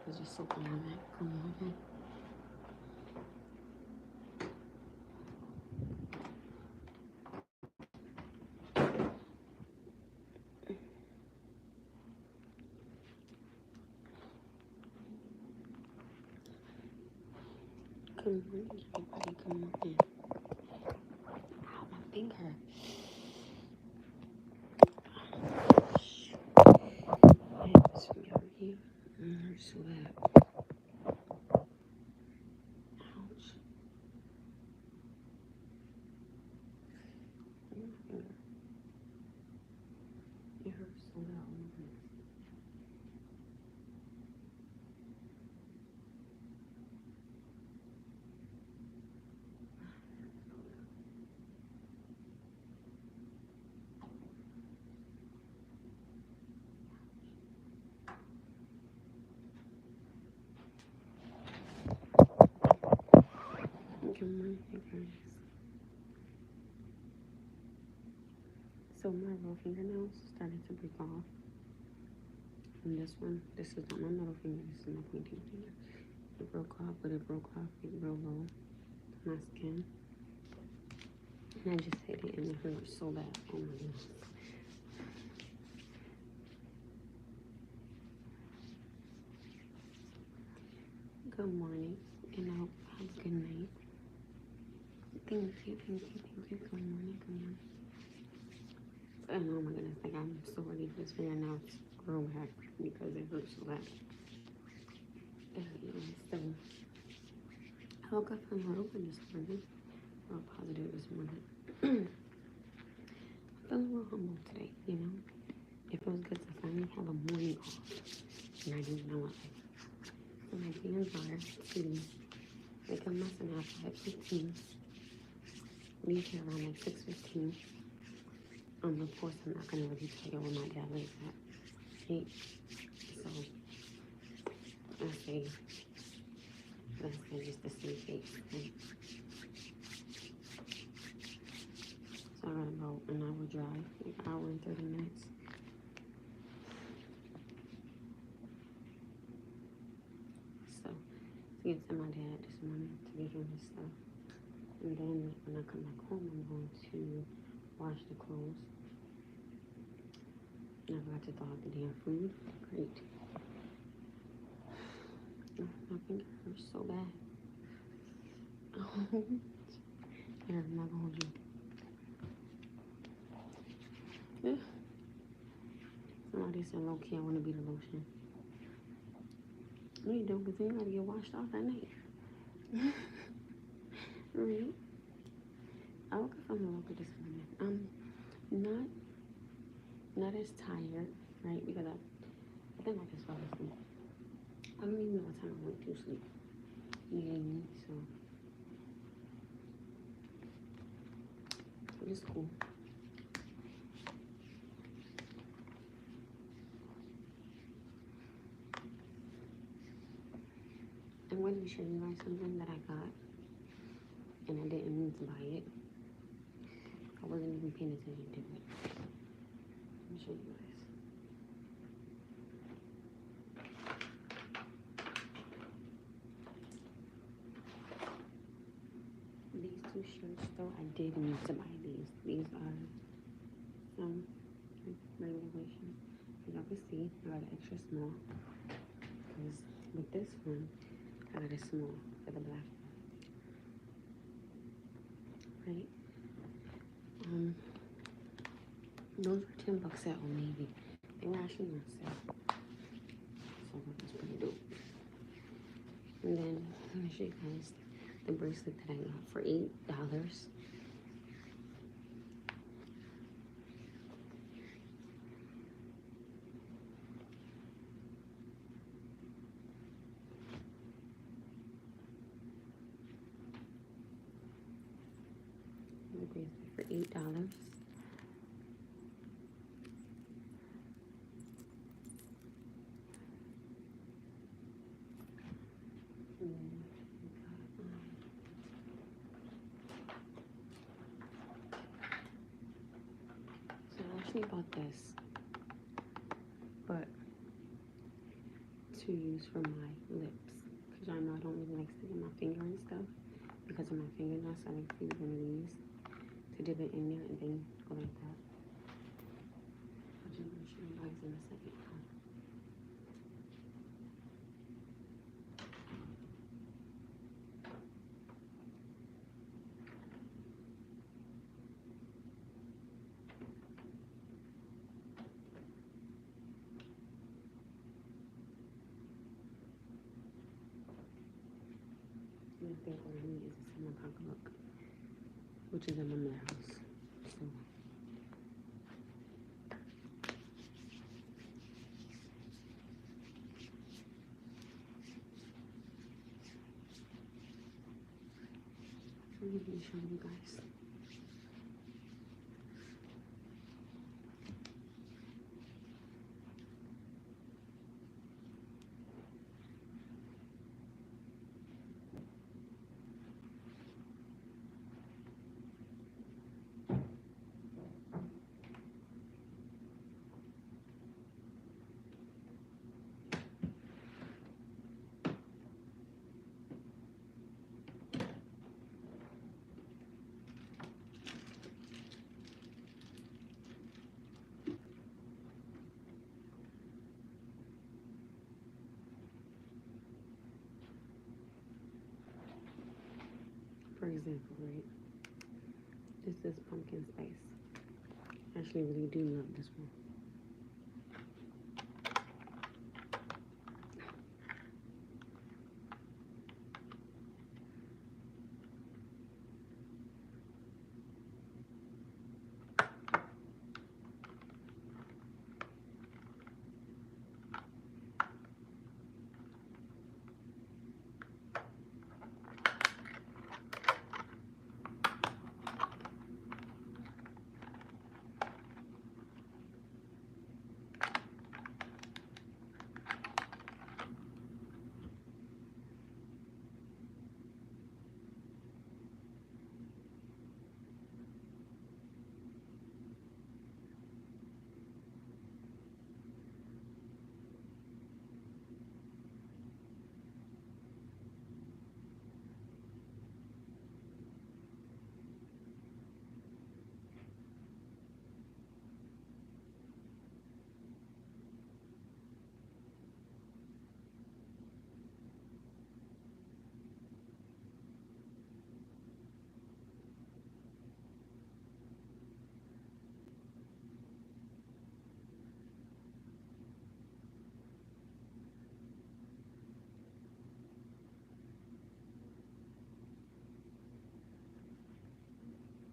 Because you're so good at that. Come on. Come on, everybody, come on. Ow, my finger. I have this from over here. It hurts so bad. Ouch. My finger. It hurts so bad. So my little fingernails started to break off. And this one, this is not my middle finger, this is my pointing finger. It broke off, but it broke off real low to my skin. And I just hit it and it hurt so bad. Oh my goodness. Good morning, and I hope you have a good night. Thank you. Good morning. And oh my goodness, like I'm so ready for this finger now to grow back because it hurts so bad. So I woke up from my open this morning. Real positive this morning. I'm feeling real humble today, you know. It feels good to finally have a morning off. And I didn't know it. So my plans are to wake up nice and at 5:15. Leave here around like 6:15. Of course, I'm not gonna really tell you where my dad lives at. 8. So let's say just a safe 8. Right? So I got about an hour drive, like an hour and 30 minutes. So to get to my dad this morning to give him his stuff, and then when I come back home, I'm going to wash the clothes. And I forgot to thaw out the damn food. Great. My finger hurts so bad. Here, I'm not gonna hold you. Yeah. Somebody said low key, I want to be the lotion. No, you don't, because then you gotta get washed off at night. Right? I woke up from the local this morning. I'm not as tired, right? Because I think I just fell asleep. I don't even know what time I went to sleep. You get me? So it's cool. I'm going to show you guys something that I got, and I didn't mean to buy it. I wasn't even paying attention to it. Let me show you guys. These two shirts, though, I did need to buy these. These are some regular shirts. As y'all can see, I got an extra small. Because with this one, I got a small for the black one. Right? Those were $10 at Old Navy. They were actually on sale. So that was pretty dope. And then I'm gonna show you guys the bracelet that I got for $8. The bracelet for $8. And then we got, so I actually bought this, but to use for my lips, because y'all know I don't really like sticking my finger and stuff because of my fingernails. So I like to use one of these to dip it in there and then go like that. I'll just show you guys in a second. I think what I need is a summer pocketbook, which is in my mother's house. So I'm going to show you guys. For example, right? This is pumpkin spice. I actually really do love this one.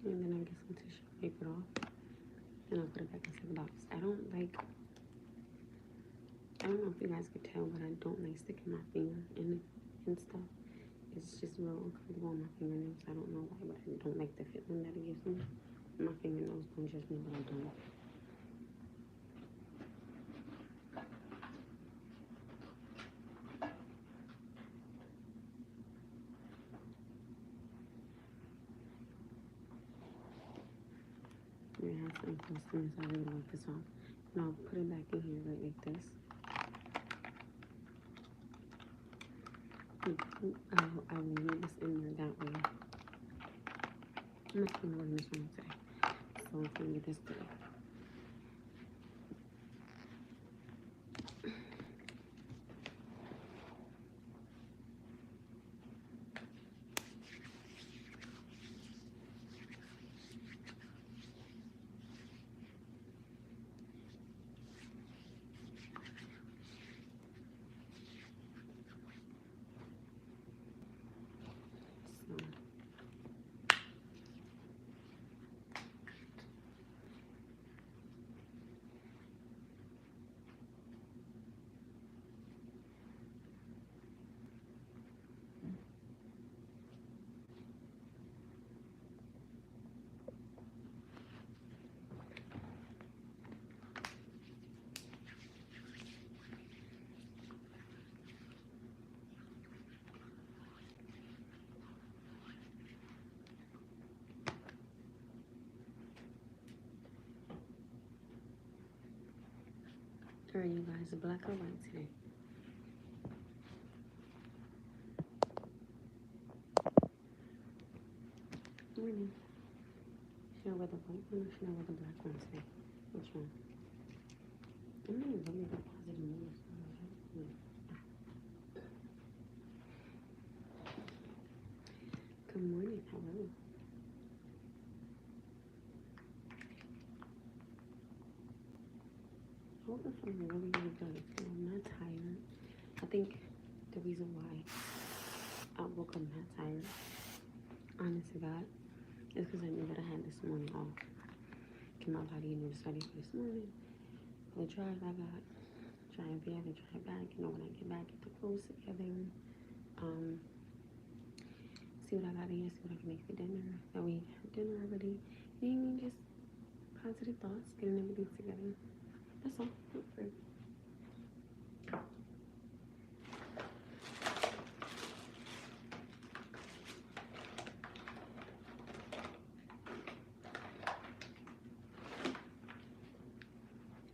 And then I'll get some tissue, wipe it off, and I'll put it back into the box. I don't know if you guys could tell, but I don't like sticking my finger in it and stuff. It's just real uncomfortable on my fingernails. I don't know why, but I don't like the feeling that it gives me. My fingernails don't judge me, but I don't. I have some customers. I really like this one. And I'll put it back in here right like this. I will leave this in there that way. I'm not going to work this one today. So I'm going to get this today. Are you guys black or white today? Morning. Should I wear the white one or should I wear the black one today? Which one? I'm in a really good positive mood. Good morning. Hello. I woke up feeling really, really good. I'm not tired. I think the reason why I woke up not tired, honest to God, is because I knew that I had this morning off. Get my body in the study for this morning. The drive I got, drive there, the drive back. You know, when I get back, get the clothes together. See what I got in here, see what I can make for dinner. That we have dinner already. You know what I mean? Just positive thoughts, getting everything together. That's all. Great.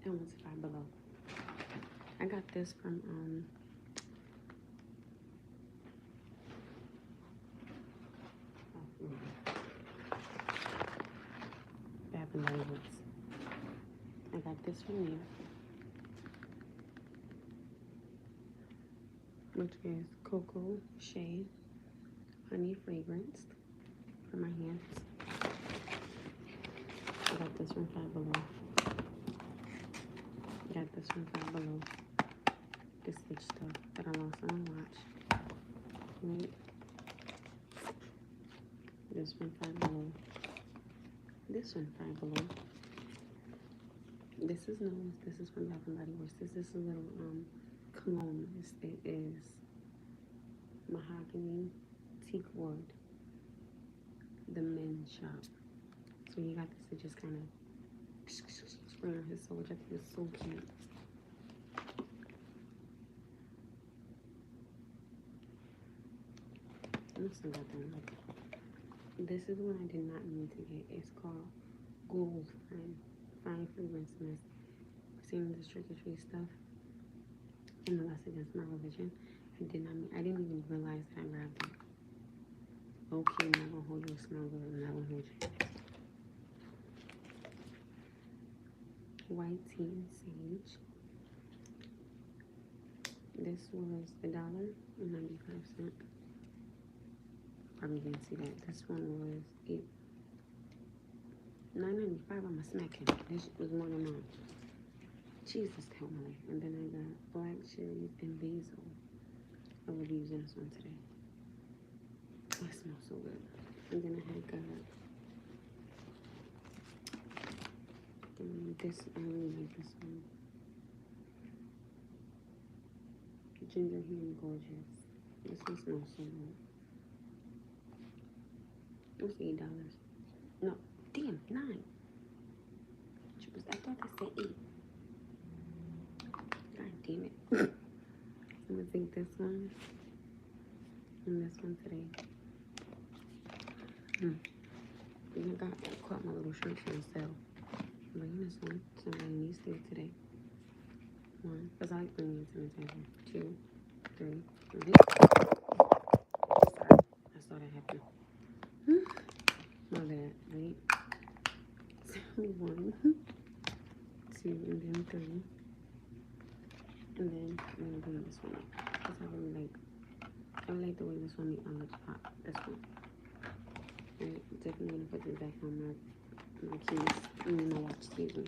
I went to Five Below. I got this from Bath and Body Works. I got this from there, which is Cocoa Shea Honey Fragrance for my hands. I got this from Five Below. Got this from Five Below. This stitch stuff that I lost on my watch. Right. This one Five Below. This one Five Below. This is Nose. This is from Bath and Body Works. This is a little cologne. It is mahogany teak wood. The men's shop. So you got this to just kind of spray on his soul, which I think is so cute. I still got that one. This is one I did not need to get. It's called Gold Fine Fragrance Mist. Same as the Trick or Treat stuff. And the less against my religion. I didn't even realize that I grabbed it. Okay, I'm not gonna hold you. It smells good. I'm not gonna hold you. White tea and sage. This was $1.95. Probably didn't see that. This one was $9.95. I'm a smacking. This was more than mine. Jesus, help me. And then I got black cherries and basil. I will be using this one today. Oh, it smells so good. And then I had got this. I really like this one. Ginger Hand Gorgeous. This one smells so good. It's $8. No, Damn, 9. I thought I said 8. God damn it. I'm gonna take this one and this one today. And I caught my little shirts on sale. I'm bringing this one. Somebody needs to today. 1, because I like bringing it to the table. 2, 3. Sorry, I saw that happen. My bad. Wait. 1, 2, and then 3. And then I'm gonna bring this one up because I really like the way this one makes my lips pop. This one. Alright, definitely gonna put this back on my keys and my watch season.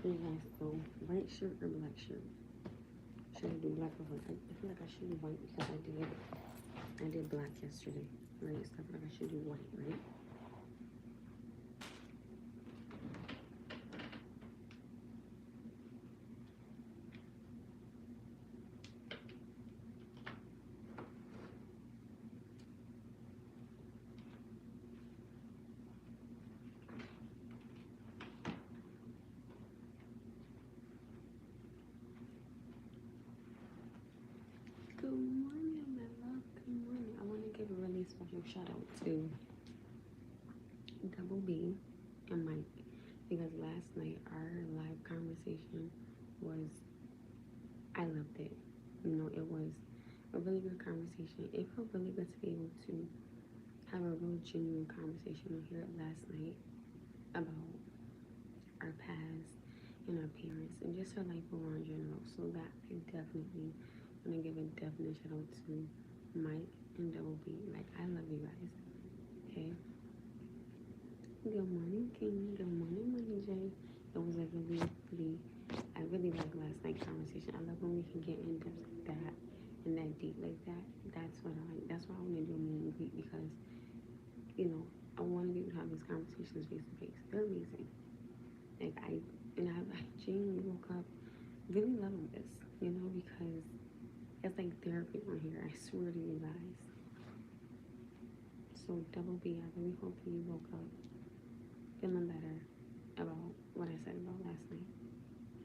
Okay, so white shirt or black shirt? Should I do black or white? I feel like I should do white because I did black yesterday. Right? So I feel like I should do white, right? Good morning, my love. Good morning. I want to give a really special shout out to Double B and Mike because last night our live conversation was, I loved it. You know, it was a really good conversation. It felt really good to be able to have a real genuine conversation on here last night about our past and our parents and just our life overall in general. So that I definitely want to give a definite shout out to Mike and Double B. Like, I love you guys. Okay. Good morning, King. Good morning, Money J. It was a I really like last night's conversation. I love when we can get in depth like that and that deep like that. That's what I like. That's why I want to do a meet and greet because, you know, I want to be able to have these conversations face to face. They're amazing. Like, I genuinely woke up really loving this, you know, because it's like therapy on here. I swear to you guys. So, Double B, I really hope you woke up feeling better about what I said about last night.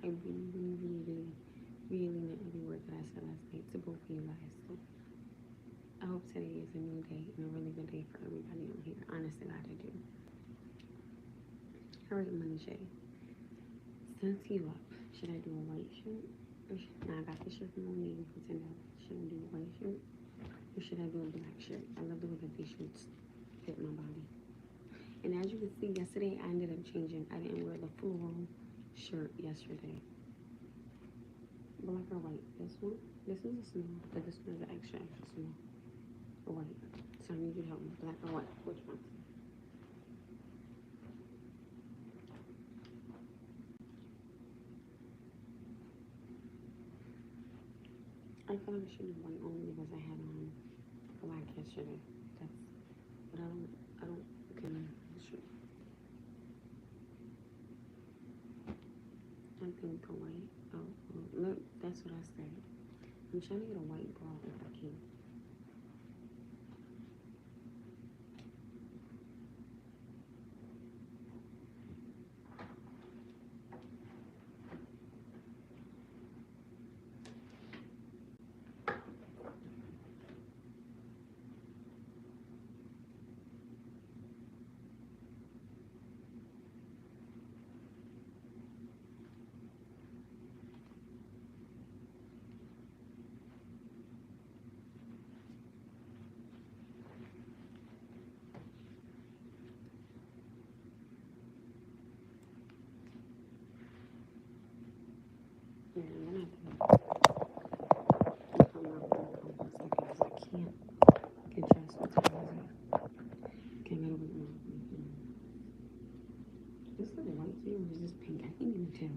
I really meant every word that I said last night to both of you guys. So, I hope today is a new day and a really good day for everybody on here. Honestly, God, I do. All right, Money J. Since you up, should I do a white shirt? Now I got this shirt from Old Navy for $10. Should I do a white shirt? Or should I do a black shirt? I love the way that these shirts fit my body. And as you can see, yesterday I ended up changing. I didn't wear the floral shirt yesterday. Black or white? This one? This is a small, but this one is an extra small. Or white. So I need you to help me. Black or white? Which one? I feel like I should do white only because I had on black yesterday. But I don't, sure. I think the white, look, that's what I said. I'm trying to get a white bra if I can. Yeah, I'm gonna have to come out for a second because I can't get dressed with my Can't get over my Is this white here or is this pink? I can't even tell.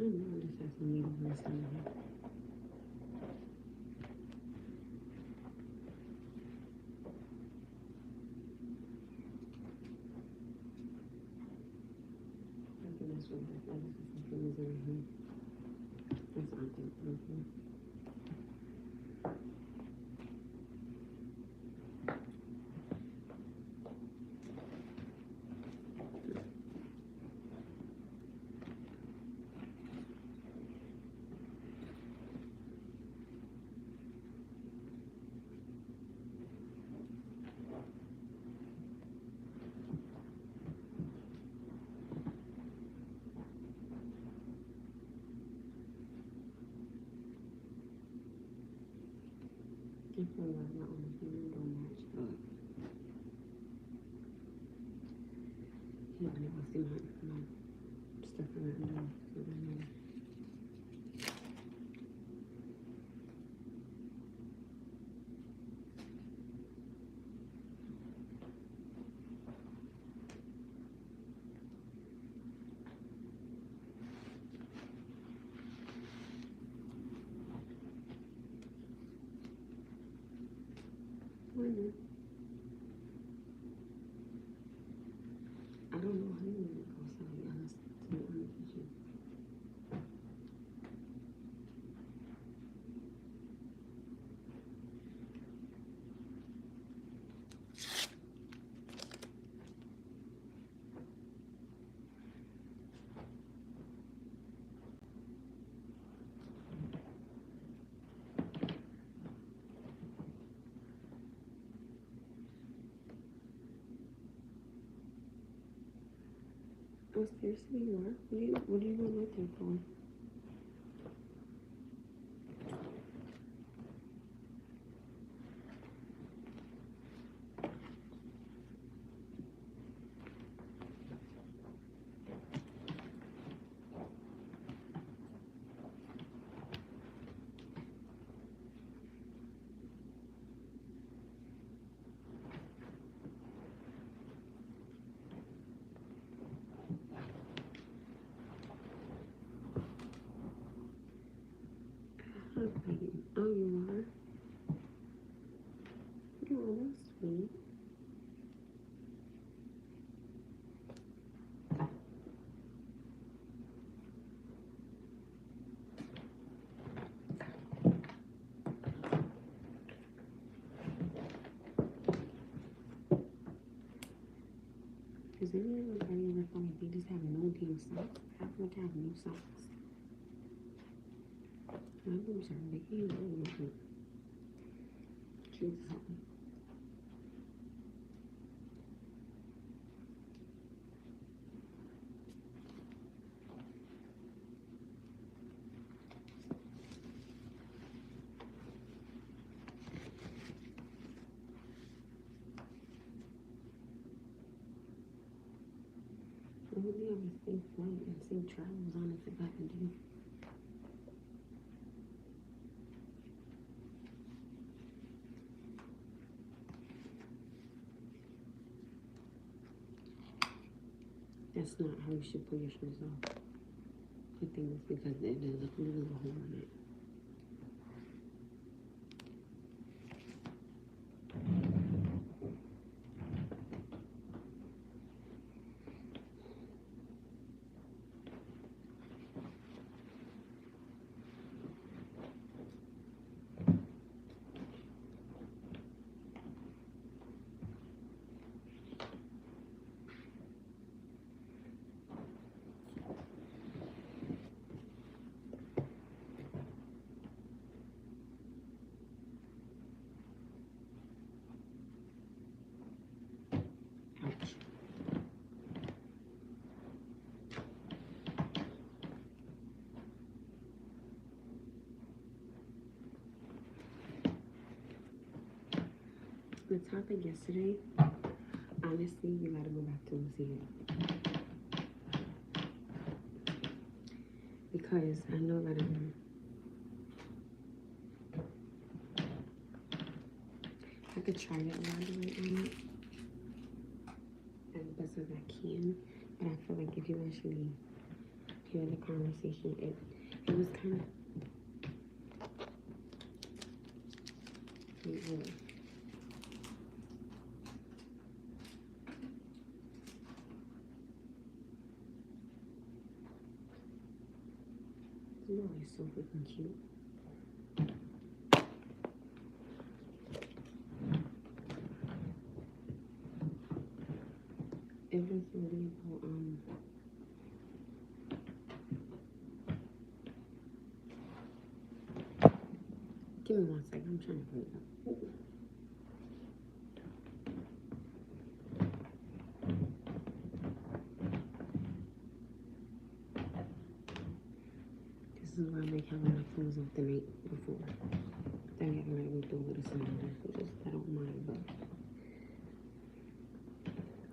don't know, I just have some needles and stuff. I think that's what that is. Some fingers over here. That's what I think. I feel like my own finger don't match up. You know, I see my stuff around there. So I don't know. I don't know how you would go, so to be honest with you. Oh, seriously, you are? What do you want with them for? Okay. Oh, you are? Oh, that's sweet. Does anybody ever feel like they just have no damn socks? I feel like I have no socks. My boobs are big. Jesus help me. I would have the same flight and same travels on if I could do. That's not how you should pull your shoes off. I think it's because there's a little hole in it. Ouch. The topic yesterday, honestly, you gotta go back to and see it. Because I know that I could try to elaborate on it as best as I can, but I feel like if you actually hear the conversation. It was kind of it's so freaking cute. It was really about give me 1 second, I'm trying to bring it up. This is where I make having my clothes off the night before. Then I have to go through with the sun, which is I don't mind, but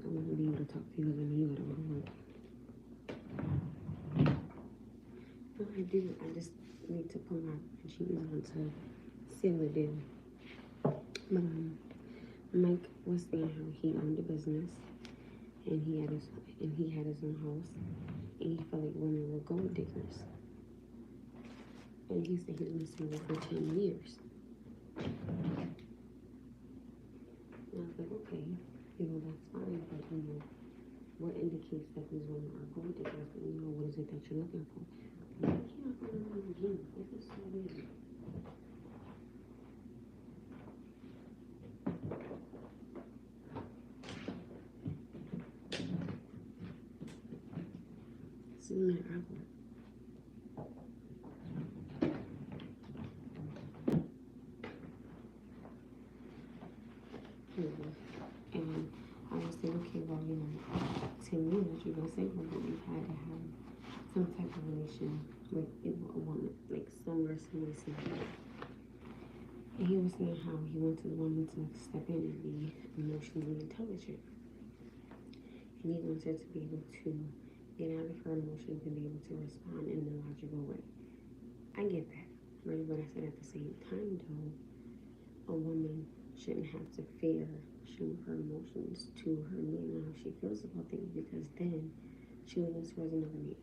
I want to be able to talk to you because I know you gotta go to work. No, I do. I just need to put my jeans on to seal the deal. But Mike was saying how he owned a business and he had his own house, and he felt like women were gold diggers. And he said he's been single for 10 years. And I was like, okay, that's fine, but what indicates that these women are gold diggers? And what is it that you're looking for? I can't find my jeans. This is so weird. This is my apple. And I was saying, okay, well, 10 years, you're gonna say, well, you've had to have some type of relation with a woman, like somewhere similar. And he was saying how he wanted the woman to step in and be emotionally intelligent. And he wants her to be able to get out of her emotions and be able to respond in a logical way. I get that, right? But I said at the same time, though, a woman shouldn't have to fear showing her emotions to her man and how she feels about things, because then she will lose towards another man.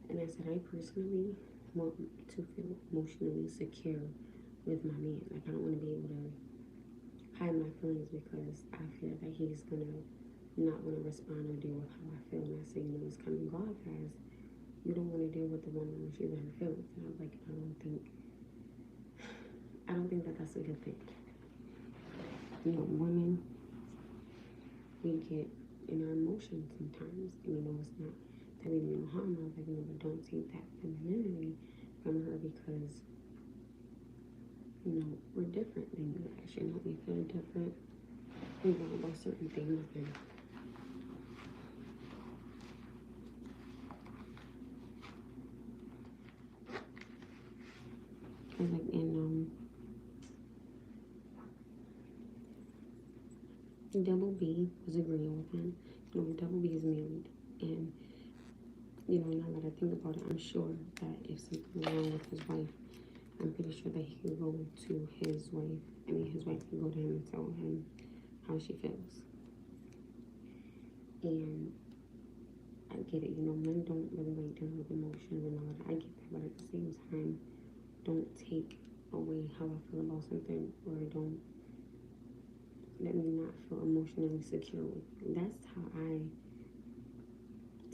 And I said, I personally want to feel emotionally secure with my man. Like, I don't want to be able to hide my feelings because I fear that he's not going to respond or deal with how I feel. And I say, it's coming off as you don't want to deal with the woman when she's in her feelings. And I was like, I don't think that that's a good thing. Women, we get in our emotions sometimes. And, it's not that we mean no harm. I was like, but don't take that femininity from her because, we're different than you guys. We feel different. We know about certain things. Double B was agreeing with him. Double B is married. And, now that I think about it, I'm sure that if something wrong with his wife, I'm pretty sure that he could go to his wife. His wife can go to him and tell him how she feels. And I get it. Men don't really like dealing with emotions and all that. I get that. But at the same time, don't take away how I feel about something, or don't let me not feel emotionally secure with you. That's how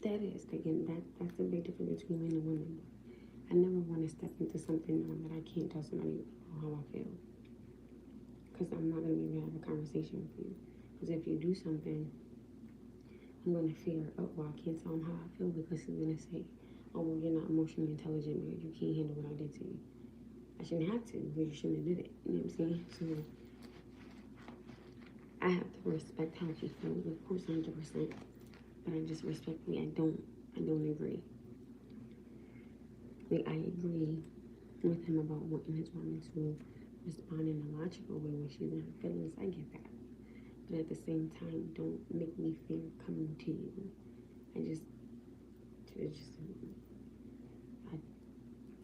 that is. Again, that's the big difference between men and women. I never want to step into something knowing that I can't tell somebody how I feel. Because I'm not going to be able to have a conversation with you. Because if you do something, I'm going to fear, I can't tell him how I feel because he's going to say, well, you're not emotionally intelligent, or you can't handle what I did to you. I shouldn't have to, but you shouldn't have did it. You know what I'm saying? So I have to respect how she feels, of course, 100%. But I just respectfully, I don't agree. I agree with him about wanting his woman to respond in a logical way when she's in her feelings. I get that. But at the same time, don't make me fear coming to you. I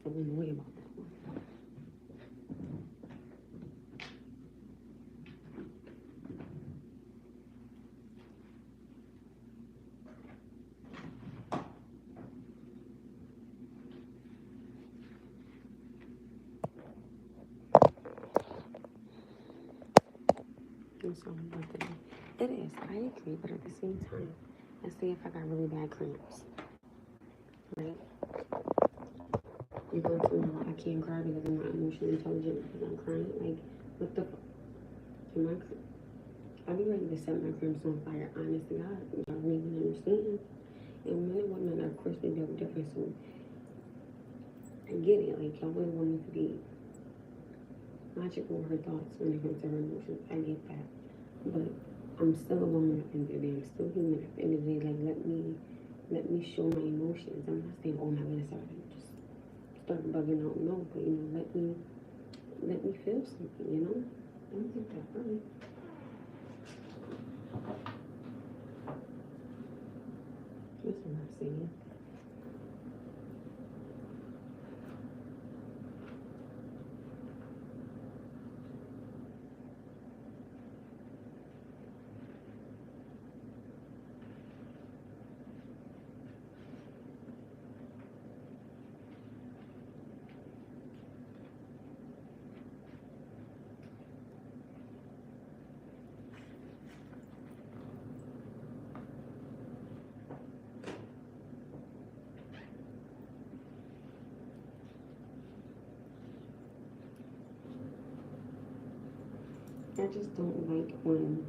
feel annoyed about that one. And so it is. I agree, but at the same time, let's say if I got really bad cramps, right? You're going to know I can't cry because I'm not emotionally intelligent because I'm crying. Like, what the fuck? Am I? I'll be ready to set my cramps on fire. Honest to God, y'all don't even understand. And men and women, of course, they build different. So I get it. Like, y'all wouldn't want me to be logical with her thoughts when it comes to her emotions. I get that. But I'm still a woman at the end of the day. I'm still human at the end of the day. Like, let me show my emotions. I'm not saying, oh my goodness, I just start bugging out. No, but you know, let me feel something, you know? I don't think that funny. That's what I'm saying. I just don't like when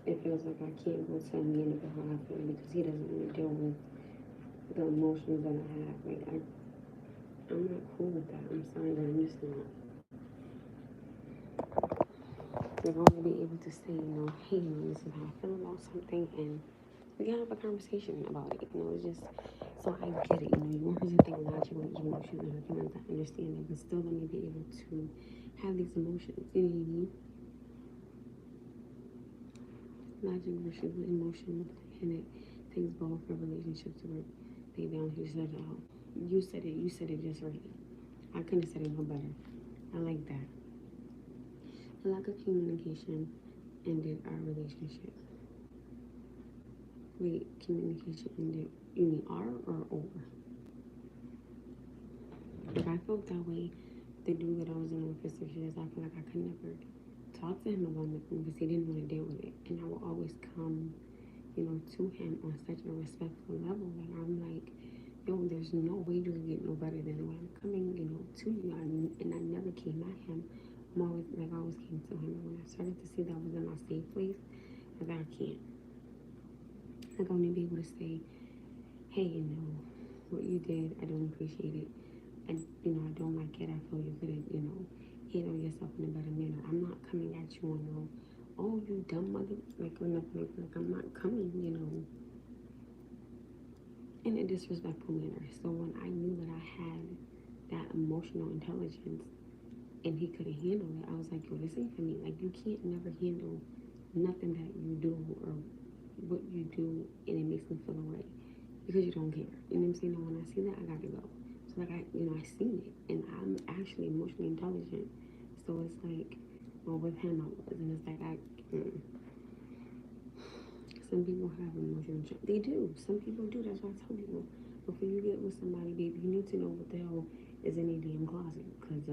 it feels like I can't go tell me about how I feel because he doesn't want to deal with the emotions that I have. Like, I'm not cool with that. I'm sorry, but I'm just not. They're going to be able to say, you know, hey, you know, this is how I feel about something, and we can have a conversation about it. You know, it's just, so I get it. You know, you want her to think logically, even though she's not her feelings. I understand that, but still let me be able to have these emotions. You know what I mean? Logic versus emotion, and it takes both for relationships to work. They don't. You said it out. You said it. You said it just right. I couldn't have said it no better. I like that. A lack of communication ended our relationship. Wait, communication ended. You mean R or over? If I felt that way, the dude that I was in with for 6 years, I feel like I could never talk to him about nothing because he didn't want to deal with it. And I will always come, you know, to him on such a respectful level that I'm like, yo, there's no way you can get no better than the way I'm coming, you know, to you. And I never came at him. I'm always, like, I always came to him. And when I started to see that I was in my safe place, I thought I can't. Like, I want to be able to say, hey, you know, what you did, I don't appreciate it. And, you know, I don't like it. I feel you could have, you know, handle yourself in a better manner. I'm not coming at you on no, oh, you dumb mother, like, or nothing like I'm not coming, you know, in a disrespectful manner. So when I knew that I had that emotional intelligence and he couldn't handle it, I was like, yo, this ain't for me. Like, you can't never handle nothing that you do or what you do and it makes me feel away because you don't care. You know what I'm saying? And when I see that, I gotta go. So like I seen it, and I'm actually emotionally intelligent. So it's like, well, with him I was, and it's like some people have emotional intelligence. They do. Some people do. That's why I tell people before you get with somebody, baby, you need to know what the hell is in their damn closet, cause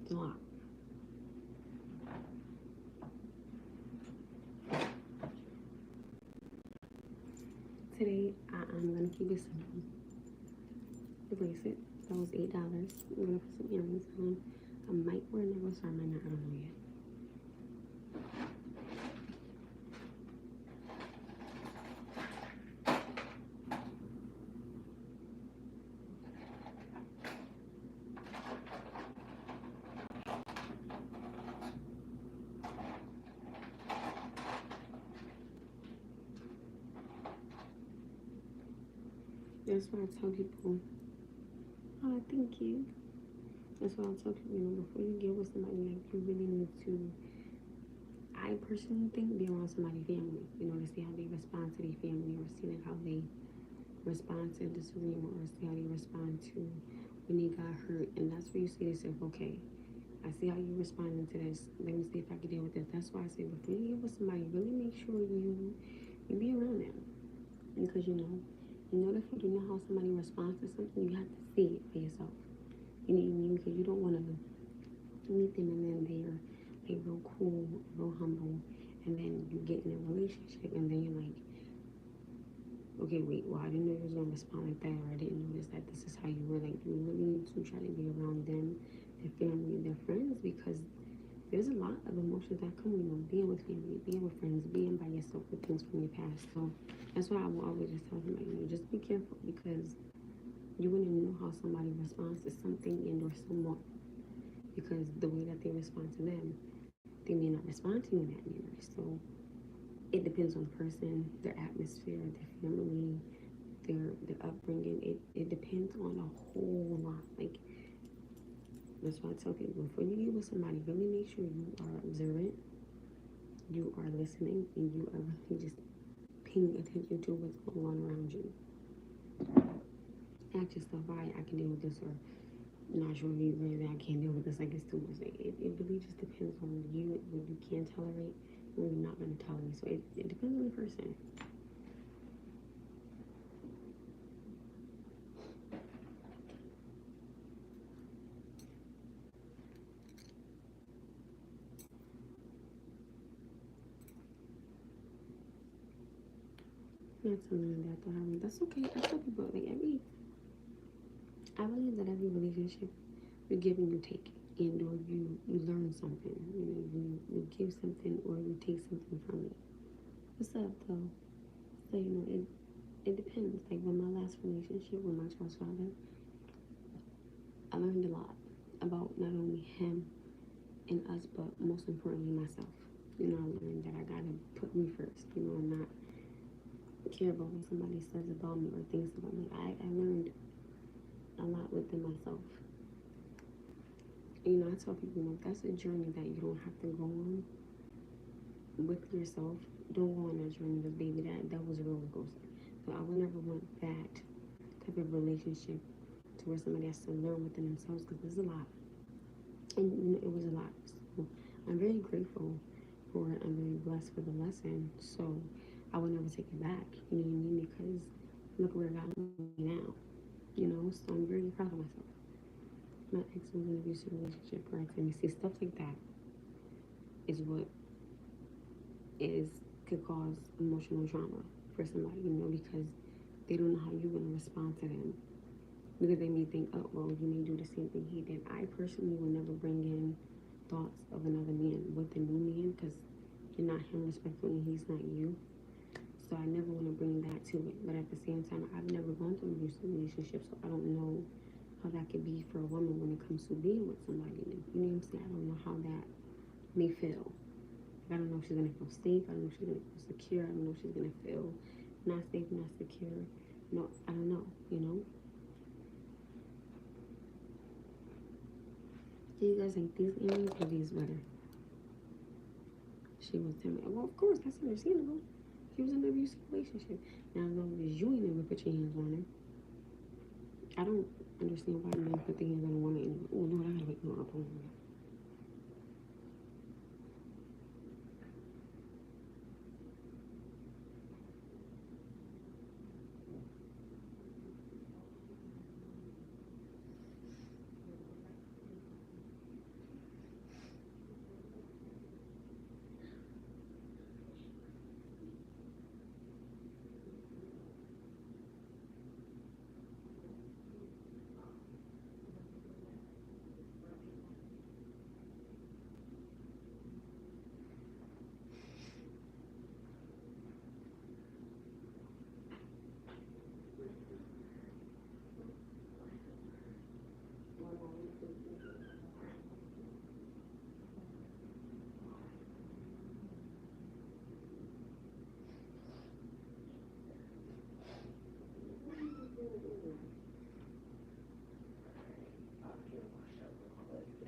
it's a lot. Today I'm gonna keep it simple. The bracelet that was $8. I'm gonna put some earrings on. I might wear a necklace or I might not. I don't know yet. That's why I tell people, oh, thank you. That's why I tell people, you know, before you get with somebody, like, you really need to, I personally think, be around somebody's family, you know, to see how they respond to their family or see, like, how they respond to disagreement or see how they respond to when they got hurt. And that's where you see yourself, okay, I see how you responding to this. Let me see if I can deal with this. That's why I say, before you get with somebody, really make sure you be around them. Because, you know, in order for you to know how somebody responds to something, you have to see it for yourself. You know what I mean? Because you don't want to meet them and then they're like real cool, real humble, and then you get in a relationship and then you're like, okay, wait, well, I didn't know you was gonna respond like that, or I didn't notice that this is how you were. Like, you really need to try to be around them, their family, their friends, because there's a lot of emotions that come, being with family, being with friends, being by yourself with things from your past. So that's why I will always just tell somebody, just be careful, because you wouldn't know how somebody responds to something and or someone, because the way that they respond to them, they may not respond to you in that manner. So it depends on the person, their atmosphere, their family, their upbringing. It depends on a whole lot. Like, that's why I tell people, before you get with somebody, really make sure you are observant, you are listening, and you are really just paying attention to what's going on around you. Ask yourself, why I can deal with this, or not sure if you really I can't deal with this, like it's too much. Like, it really just depends on you, what you can tolerate, and what you're not going to tolerate. So it depends on the person. Not something that they're having. That's okay. I tell people, like, I believe that every relationship, you're giving, you take, and or you learn something. You give something or you take something from it. What's up though? So it depends. Like, with my last relationship with my child's father, I learned a lot about not only him and us, but most importantly myself. I learned that I gotta put me first. And not care about what somebody says about me or thinks about me. I learned a lot within myself. I tell people, that's a journey that you don't have to go on with yourself. Don't go on that journey, because baby, that was a roller coaster. So I would never want that type of relationship to where somebody has to learn within themselves, because there's a lot. And it was a lot. So I'm very grateful for it. I'm very blessed for the lesson. So I would never take it back. You know what I mean? Because look where it got me now. So I'm very proud of myself. My ex was in an abusive relationship prior to me. See, stuff like that is what could cause emotional trauma for somebody, because they don't know how you're gonna respond to them. Because they may think, oh, well, you may do the same thing he did. I personally will never bring in thoughts of another man with a new man, because you're not him respectfully and he's not you. So I never want to bring that to it. But at the same time, I've never gone through an abusive relationship, so I don't know how that could be for a woman when it comes to being with somebody new. You know what I'm saying? I don't know how that may feel. I don't know if she's gonna feel safe. I don't know if she's gonna feel secure. I don't know if she's gonna feel not safe, not secure. No, I don't know. Do you guys like these earrings or these better? She was telling me, well, of course, that's understandable. He was in an abusive relationship. Now, as long as you ain't never put your hands on her, I don't understand why men put their hands on a woman anyway. Oh, Lord, I gotta wait. No, I'll pull it.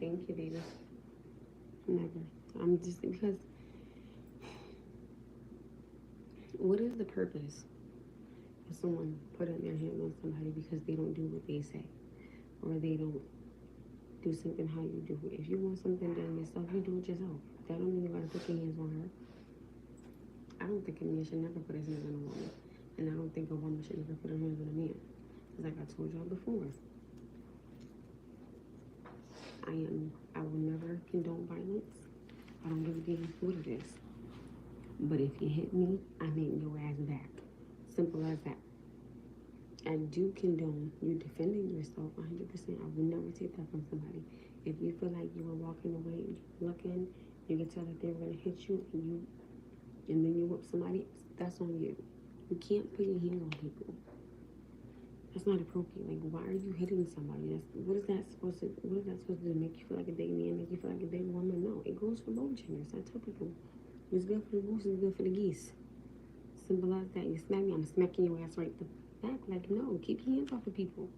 Thank you, baby. Never. I'm just, because what is the purpose of someone putting their hands on somebody because they don't do what they say, or they don't do something how you do it? If you want something done yourself, you do it yourself. That don't mean you gotta put your hands on her. I don't think a man should never put his hands on a woman, and I don't think a woman should never put her hands on a man. Because like I told y'all before, I will never condone violence. I don't give a damn what it is. But if you hit me, I make your ass back. Simple as that. I do condone you defending yourself 100%. I will never take that from somebody. If you feel like you were walking away and you're looking, you can tell that they were gonna hit you and then you whip somebody else, that's on you. You can't put your hands on people. That's not appropriate. Like, why are you hitting somebody? What is that supposed to do? Make you feel like a big man? Make you feel like a big woman? No, it goes for both genders. I tell people, it's good for the goose, it's good for the geese. Simple as that. You smack me, I'm smacking your ass right the back. Like, no, keep your hands off of people.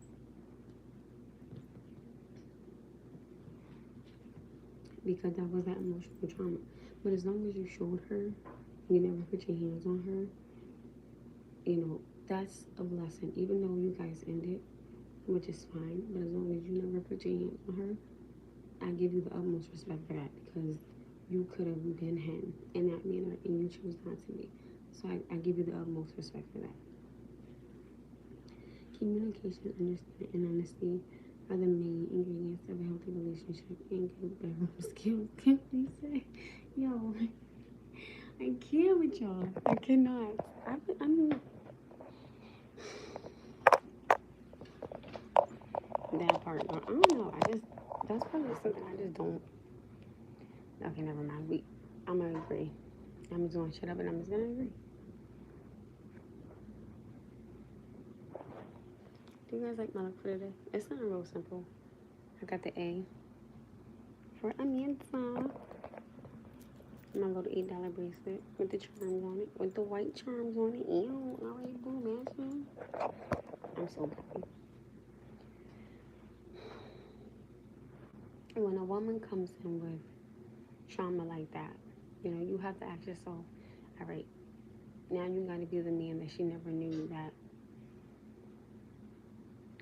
Because that was that emotional trauma. But as long as you showed her, you never put your hands on her, you know, that's a blessing. Even though you guys ended, which is fine, but as long as you never put your hands on her, I give you the utmost respect for that, because you could have been him in that manner and you chose not to be. So I give you the utmost respect for that. Communication, understanding, and honesty are the main ingredients of a healthy relationship and good bedroom skills. Can we say, yo, I can't with y'all. I cannot. I mean, that part, I don't know. That's probably something I just don't. Okay, never mind. I'm gonna agree. I'm just gonna shut up and I'm just gonna agree. Do you guys like my look for today? It's not real simple. I got the A for Amanda. My little $8 bracelet with the charms on it, with the white charms on it. Ew, already blue matching. I'm so bad. When a woman comes in with trauma like that, you know, you have to ask yourself, all right, now you got to be the man that she never knew that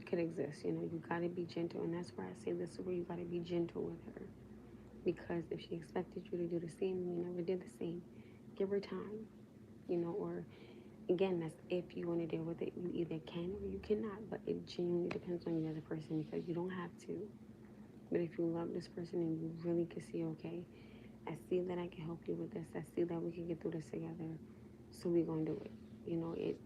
could exist. You know, you got to be gentle, and that's where I say this is where you got to be gentle with her, because if she expected you to do the same and you never did the same, give her time, you know, or again, that's if you want to deal with it. You either can or you cannot, but it genuinely depends on you as a person, because you don't have to. But if you love this person and you really can see, okay, I see that I can help you with this, I see that we can get through this together, so we're going to do it. You know, it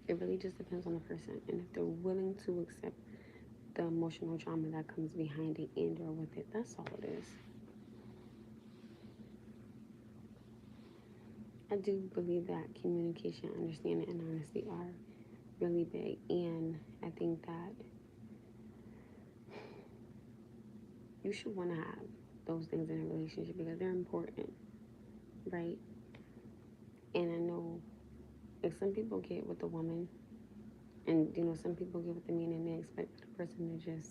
really just depends on the person, and if they're willing to accept the emotional trauma that comes behind it and or with it, that's all it is. I do believe that communication, understanding, and honesty are really big, and I think that you should want to have those things in a relationship because they're important, right? And I know if some people get with the woman, and you know, some people get with the man and they expect the person to just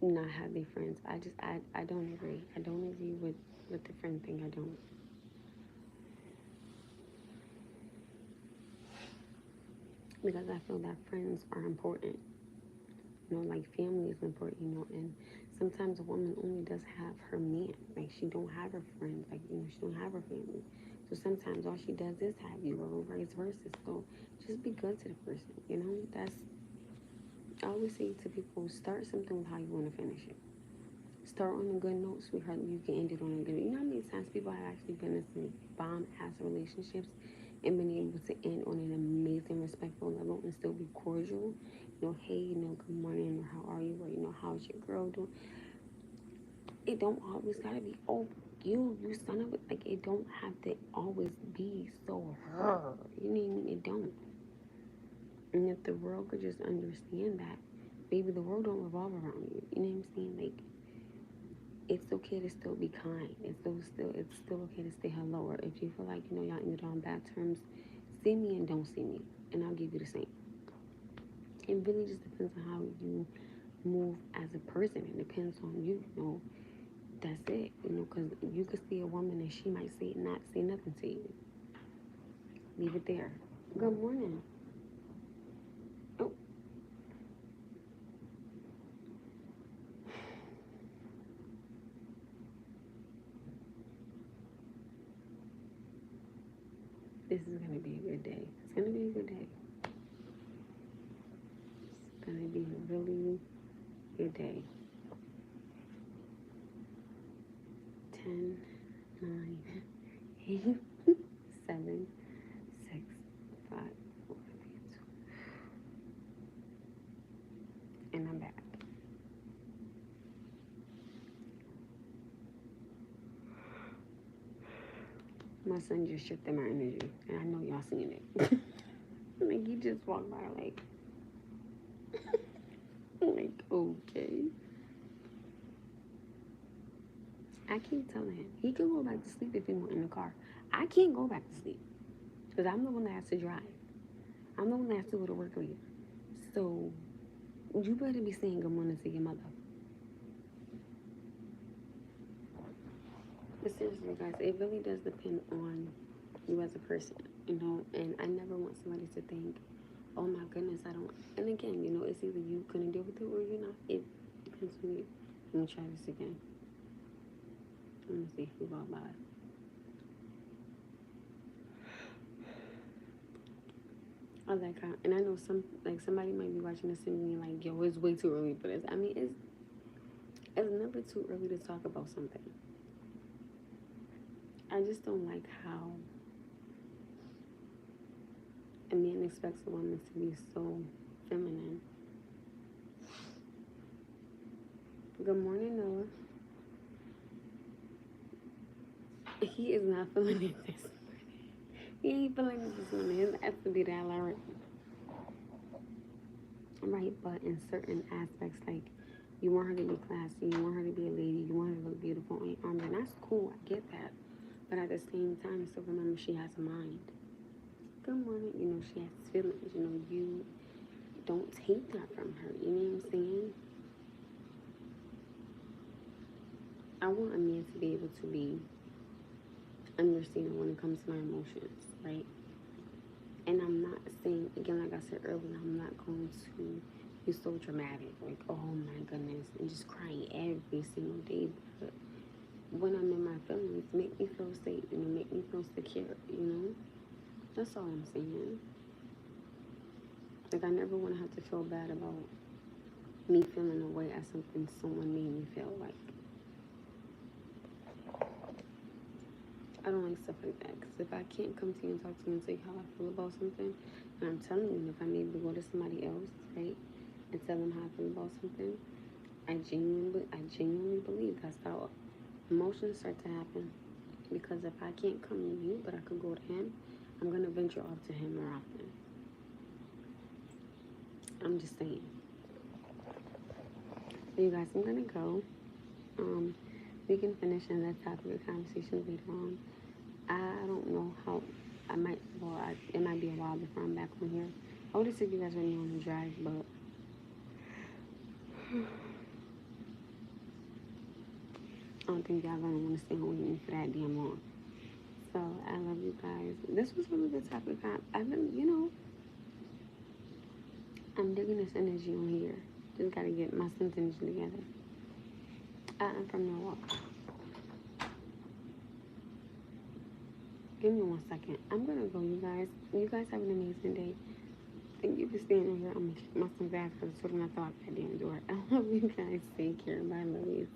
not have their friends. I don't agree. I don't agree with the friend thing. I don't. Because I feel that friends are important. You know, like family is important, you know, and sometimes a woman only does have her man. Like she don't have her friends. Like, you know, she don't have her family. So sometimes all she does is have you, or vice versa. So just be good to the person, you know? I always say to people, start something with how you want to finish it. Start on a good note, sweetheart. You can end it on a good note. You know how many times people have actually been in some bomb-ass relationships and been able to end on an amazing, respectful level and still be cordial? You know, hey, you know, good morning, or how are you, or, you know, how's your girl doing? It don't always gotta be, oh, you son of a, like, it don't have to always be so her. You know what I mean? It don't. And if the world could just understand that, baby, the world don't revolve around you. You know what I'm saying? Like, it's okay to still be kind. It's still okay to say hello. Or if you feel like, you know, y'all ended on bad terms, see me and don't see me, and I'll give you the same. It really just depends on how you move as a person. It depends on you. You know, that's it. You know, because you could see a woman and she might say not say nothing to you. Leave it there. Good morning. Oh. This is gonna be a good day. It's gonna be a good day. It's gonna be a really your day. 10, 9, 8, 7, 6, 5, 4, 3, 2. And I'm back. My son just shifted my energy, and I know y'all seen it. Like, he just walked by like, okay. I keep telling him, he can go back to sleep if he want in the car. I can't go back to sleep, because I'm the one that has to drive. I'm the one that has to go to work later. So, you better be saying good morning to your mother. But seriously, guys, it really does depend on you as a person, and I never want somebody to think, oh my goodness, I don't. And again, it's either you couldn't deal with it or you're not. It depends on you. Let me try this again. Let me see who walked by. I like how, and I know somebody might be watching this and being like, yo, it's way too early for this. I mean, it's never too early to talk about something. I just don't like how a man expects a woman to be so feminine. Good morning, Noah. He is not feeling it this morning. He ain't feeling it this morning. His has to be that alert. Right, but in certain aspects, like, you want her to be classy, you want her to be a lady, you want her to look beautiful on your arm, and that's cool, I get that. But at the same time, still remember she has a mind. Good morning, she has feelings, you don't take that from her, you know what I'm saying? I want a man to be able to be understanding when it comes to my emotions, right? And I'm not saying, again, like I said earlier, I'm not going to be so dramatic, like, oh my goodness, and just crying every single day. But when I'm in my feelings, make me feel safe, make me feel secure, That's all I'm saying. Like, I never want to have to feel bad about me feeling a way at something someone made me feel like. I don't like stuff like that, because if I can't come to you and talk to you and say how I feel about something, and I'm telling you, if I'm able to go to somebody else, right, and tell them how I feel about something, I genuinely believe that's how emotions start to happen. Because if I can't come to you, but I could go to him, I'm going to venture off to him more often. I'm just saying. So you guys, I'm going to go. We can finish in that topic of conversation later on. I don't know how, it might be a while before I'm back on here. I would have said you guys already on the drive, but I don't think y'all gonna want to stay home with me for that damn long. So I love you guys. This was a really good topic. I've been, I'm digging this energy on here. Just gotta get my sentence together. I'm from Milwaukee. Give me 1 second. I'm gonna go, you guys. You guys have an amazing day. Thank you for staying here. I'm gonna kick my son's ass because I told him I thought I didn't do it. I love you guys. Take care. Bye, love you.